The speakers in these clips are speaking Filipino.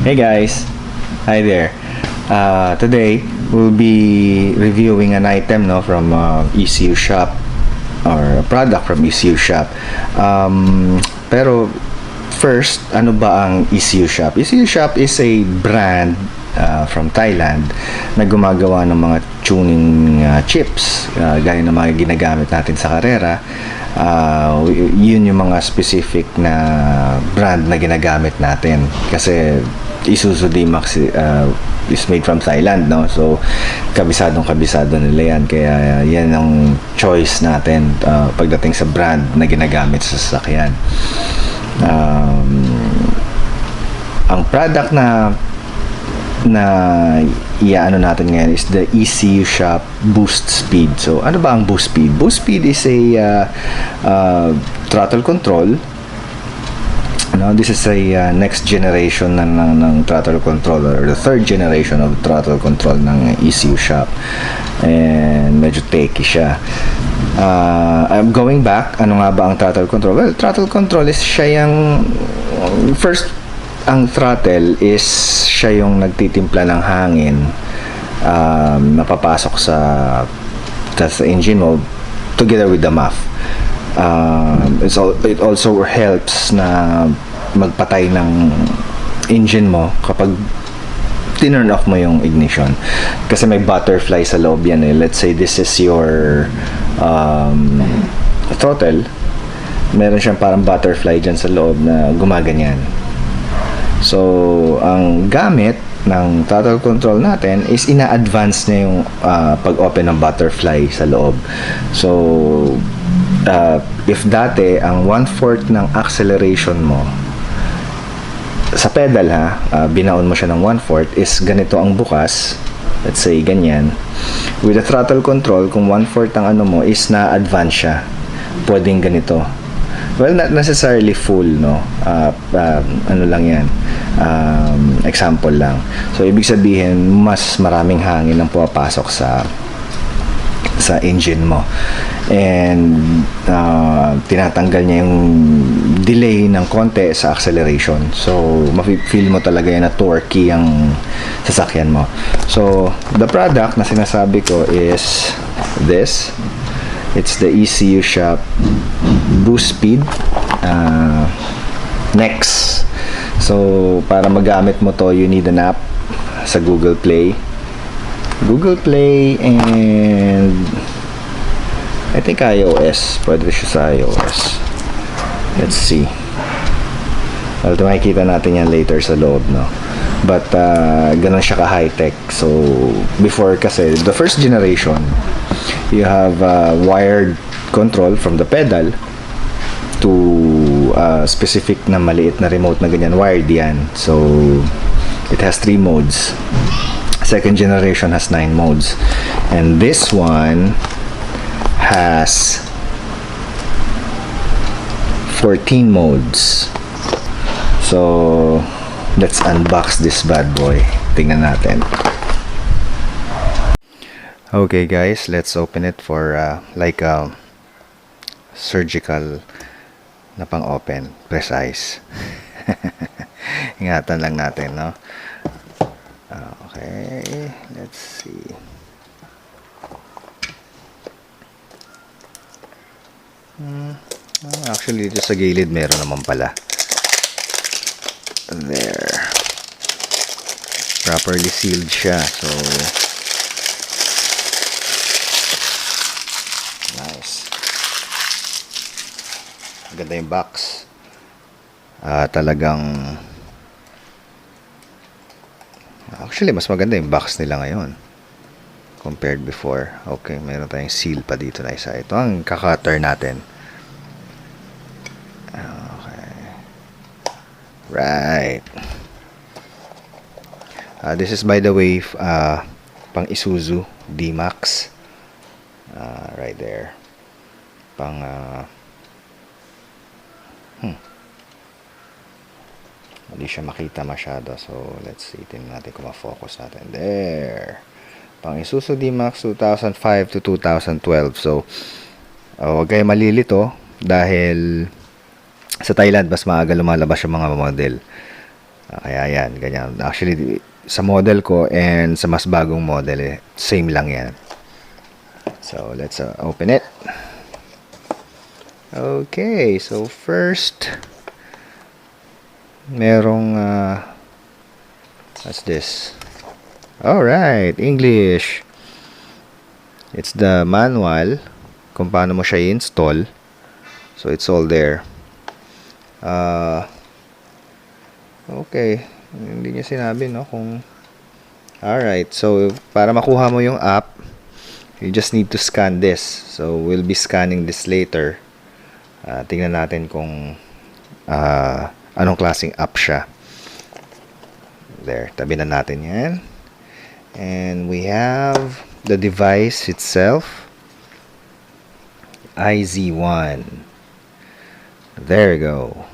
Hey guys, hi there. Today we'll be reviewing an item from ECU Shop or a product from ECU Shop. Pero first, ano ba ang ECU Shop? ECU Shop is a brand from Thailand na gumagawa ng mga tuning chips gaya ng mga ginagamit natin sa karera. Yun yung mga specific na brand na ginagamit natin kasi ECU D-Max is made from Thailand, no? So kabisado nila yan, kaya yan ang choice natin pagdating sa brand na ginagamit sa sasakyan. Ang product na iaano natin ngayon is the ECU Shop Boost Speed. So ano ba ang Boost Speed? Boost Speed is a throttle control. This is a next generation ng throttle controller, the third generation of throttle control ng ECU Shop, and medyo techy siya. I'm going back, ano nga ba ang throttle control? Well, throttle control is siya yung first. Ang throttle is siya yung nagtitimpla ng hangin napapasok sa engine mode together with the muff. It also helps na magpatay ng engine mo kapag tinurn off mo yung ignition, kasi may butterfly sa loob yan. Let's say this is your throttle, meron siyang parang butterfly dyan sa loob na gumaganyan. So ang gamit ng throttle control natin is ina-advance na yung pag-open ng butterfly sa loob. So if dati ang 1/4 ng acceleration mo sa pedal binaon mo siya ng 1/4 is ganito ang bukas, let's say ganyan. With the throttle control, kung 1/4 ang ano mo is na-advance siya, pwedeng ganito. Well, not necessarily full, no? Ano lang yan, example lang. So ibig sabihin mas maraming hangin ang pumapasok sa engine mo, and tinatanggal niya yung delay ng konti sa acceleration. So mafe-feel mo talaga yan na torquey ang sasakyan mo. So the product na sinasabi ko is this. It's the ECU Shop Boost Speed NEXT. So para magamit mo to, you need an app sa Google Play, and I think iOS. Pwede siya sa iOS. Let's see. Well, makikita natin yan later sa loob, no? But ganun siya ka high-tech. So before, kasi the first generation, you have wired control from the pedal to specific na maliit na remote na ganyan, wired yan. So it has 3 modes. Second generation has 9 modes, and this one has 14 modes. So let's unbox this bad boy. Tingnan natin. Okay guys, let's open it for like a surgical na pang-open, precise. Ingatan lang natin, no? Okay, let's see. Actually, dito sa gilid meron naman pala. There. Properly sealed siya, so nice. Ganda yung box. Talagang actually mas maganda yung box nila ngayon compared before. Okay, meron tayong seal pa dito na isa. Ito ang kakater natin. Okay. Right. This is, by the way, pang ECU D-Max. Right there. Pang hindi siya makita masyado, so let's see, tingnan natin kung ma-focus natin. There, pang ECU D-Max 2005 to 2012. So huwag kayo malilito dahil sa Thailand mas maaga lumalabas yung mga model. Kaya yan, ganyan. Actually, sa model ko and sa mas bagong model, same lang yan. So, let's open it. Okay, so first, merong, what's this? Alright, English. It's the manual kung paano mo siya i-install. So, it's all there. Okay, hindi niya sinabi, no, kung alright, so para makuha mo yung app, you just need to scan this. So we'll be scanning this later. Tingnan natin kung anong klaseng app siya. There, tabi na natin yan. And we have the device itself, IZ1. There you go.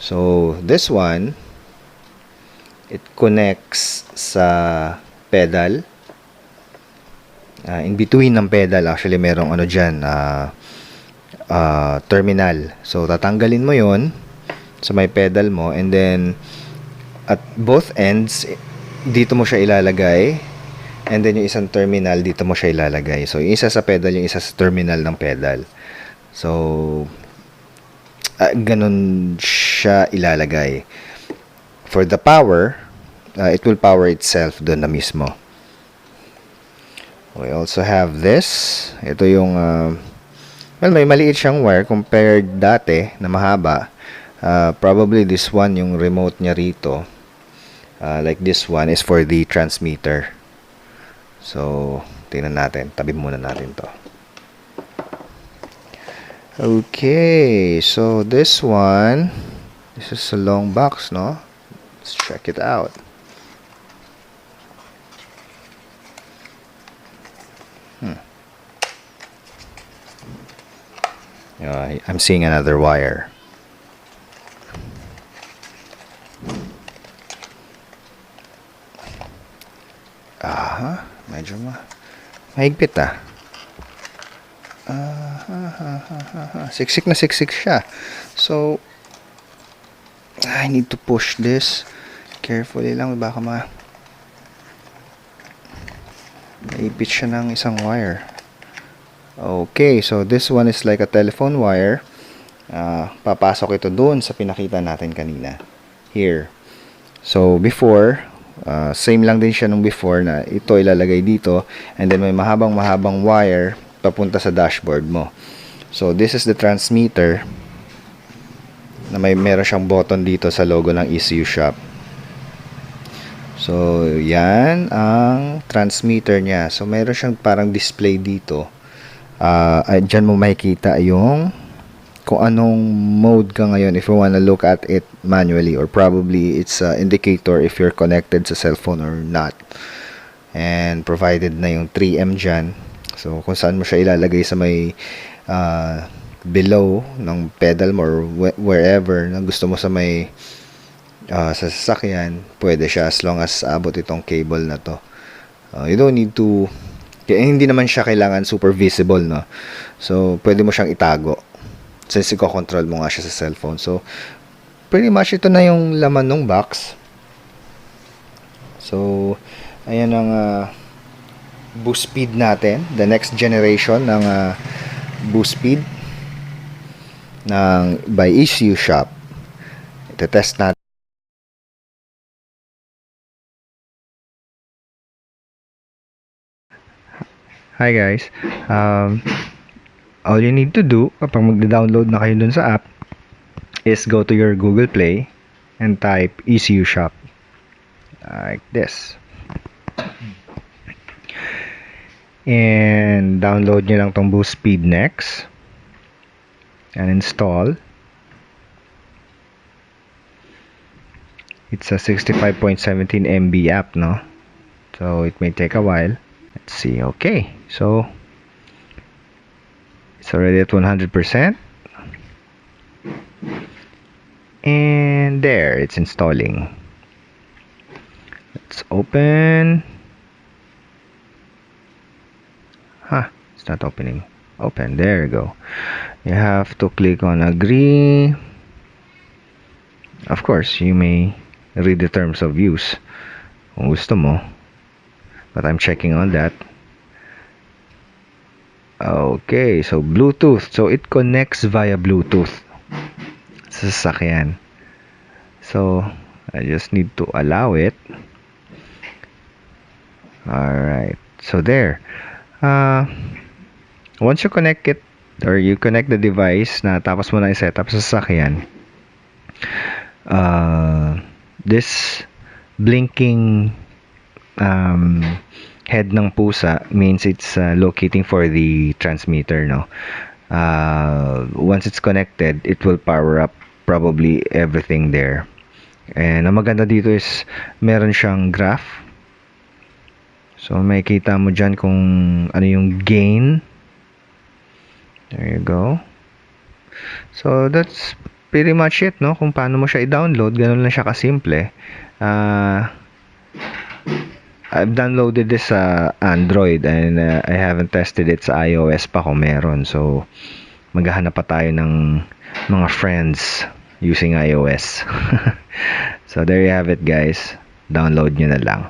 So this one, it connects sa pedal. In between ng pedal, actually merong ano dyan, terminal. So tatanggalin mo yon sa may pedal mo, and then at both ends dito mo siya ilalagay, and then yung isang terminal dito mo siya ilalagay. So yung isa sa pedal, yung isa sa terminal ng pedal. So ganun siya ilalagay. For the power, it will power itself doon na mismo. We also have this. Ito yung well, may maliit siyang wire compared dati na mahaba. Probably this one, yung remote niya rito, like this one, is for the transmitter. So tingnan natin, tabi muna natin to. Okay, so this one, this is a long box, no? Let's check it out. I'm seeing another wire. Medyo mahigpit siksik na siksik siya. So I need to push this carefully lang, baka maipit siya ng isang wire. Okay, so this one is like a telephone wire. Papasok ito doon sa pinakita natin kanina, here. So before, same lang din siya nung before, na ito ilalagay dito, and then may mahabang wire papunta sa dashboard mo. So this is the transmitter, na meron siyang button dito sa logo ng ECU Shop. So yan ang transmitter niya. So meron siyang parang display dito. Dyan mo makikita yung kung anong mode ka ngayon, if you wanna look at it manually, or probably it's an indicator if you're connected sa cellphone or not. And provided na yung 3M dyan. So kung saan mo siya ilalagay sa may below ng pedal mo, or wherever na gusto mo sa may sa sasakyan, pwede siya as long as abot itong cable na to. You don't need to, hindi naman siya kailangan super visible, no? So pwede mo siyang itago since i-control mo nga siya sa cellphone. So pretty much ito na yung laman ng box. So ayan ang boost speed natin, the next generation ng boost speed ng by ECU Shop. Ito-test natin. Hi guys, all you need to do kapag magda-download na kayo dun sa app is go to your Google Play and type ECU Shop like this, and download nyo lang tong Boost Speed Next and install. It's a 65.17 MB app, no? So it may take a while. Let's see. Okay, so it's already at 100%, and there, it's installing. Let's open. It's not opening. Open. There you go. You have to click on agree. Of course, you may read the terms of use kung gusto mo, but I'm checking on that. Okay, so Bluetooth, so it connects via Bluetooth sa sasakyan. So I just need to allow it. Alright, so there. Once you connect it, or you connect the device na tapos mo na i-setup sa sasakyan, this blinking head ng pusa means it's locating for the transmitter, no? Once it's connected, it will power up probably everything there. And ang maganda dito is meron siyang graph. So makikita mo dyan kung ano yung gain. There you go. So that's pretty much it, no? Kung paano mo siya i-download, ganun lang siya kasimple. I've downloaded this sa Android and I haven't tested it sa iOS pa kung meron. So maghahanap pa tayo ng mga friends using iOS. So there you have it, guys. Download nyo na lang.